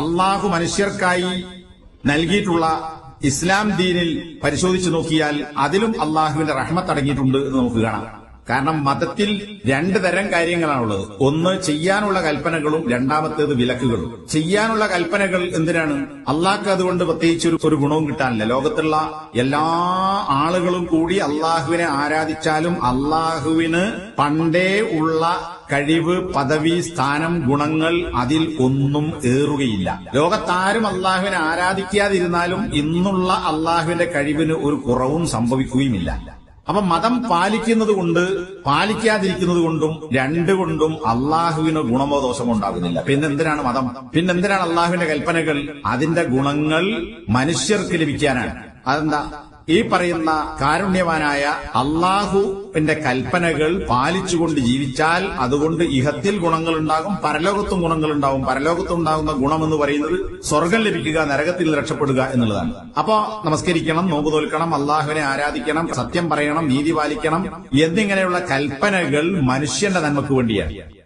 അള്ളാഹു മനുഷ്യർക്കായി നൽകിയിട്ടുള്ള ഇസ്ലാം ദീനിൽ പരിശോധിച്ചു നോക്കിയാൽ അതിലും അള്ളാഹുവിന്റെ റഹ്മത്ത് അടങ്ങിയിട്ടുണ്ട് എന്ന് നമുക്ക് കാണാം. കാരണം മതത്തിൽ രണ്ടു തരം കാര്യങ്ങളാണുള്ളത്. ഒന്ന് ചെയ്യാനുള്ള കൽപ്പനകളും, രണ്ടാമത്തേത് വിലക്കുകളും. ചെയ്യാനുള്ള കൽപ്പനകൾ എന്തിനാണ്? അള്ളാഹ്ക്ക് അതുകൊണ്ട് പ്രത്യേകിച്ച് ഒരു ഗുണവും കിട്ടാനില്ല. ലോകത്തുള്ള എല്ലാ ആളുകളും കൂടി അള്ളാഹുവിനെ ആരാധിച്ചാലും അള്ളാഹുവിന് പണ്ടേ ഉള്ള കഴിവ്, പദവി, സ്ഥാനം, ഗുണങ്ങൾ അതിൽ ഒന്നും ഏറുകയില്ല. ലോകത്താരും അള്ളാഹുവിനെ ആരാധിക്കാതിരുന്നാലും ഇന്നുള്ള അള്ളാഹുവിന്റെ കഴിവിന് ഒരു കുറവും സംഭവിക്കുകയുമില്ല. അപ്പൊ മതം പാലിക്കുന്നത് കൊണ്ട് പാലിക്കാതിരിക്കുന്നത് കൊണ്ടും രണ്ടുകൊണ്ടും അള്ളാഹുവിന് ഗുണമോ ദോഷമോ ഉണ്ടാകുന്നില്ല. പിന്നെന്തിനാണ് മതം? പിന്നെന്തിനാണ് അള്ളാഹുവിന്റെ കൽപ്പനകൾ? അതിന്റെ ഗുണങ്ങൾ മനുഷ്യർക്ക് ലഭിക്കാനാണ്. അതെന്താ? ഈ പറയുന്ന കാരുണ്യവാനായ അള്ളാഹുവിന്റെ കൽപ്പനകൾ പാലിച്ചുകൊണ്ട് ജീവിച്ചാൽ അതുകൊണ്ട് ഇഹത്തിൽ ഗുണങ്ങളുണ്ടാകും, പരലോകത്തും ഗുണങ്ങളുണ്ടാകും. പരലോകത്തുണ്ടാകുന്ന ഗുണമെന്ന് പറയുന്നത് സ്വർഗം ലഭിക്കുക, നരകത്തിൽ രക്ഷപ്പെടുക എന്നുള്ളതാണ്. അപ്പോ നമസ്കരിക്കണം, നോമ്പ് നോൽക്കണം, അള്ളാഹുവിനെ ആരാധിക്കണം, സത്യം പറയണം, നീതി പാലിക്കണം എന്നിങ്ങനെയുള്ള കൽപ്പനകൾ മനുഷ്യന്റെ നന്മക്ക് വേണ്ടിയാണ്.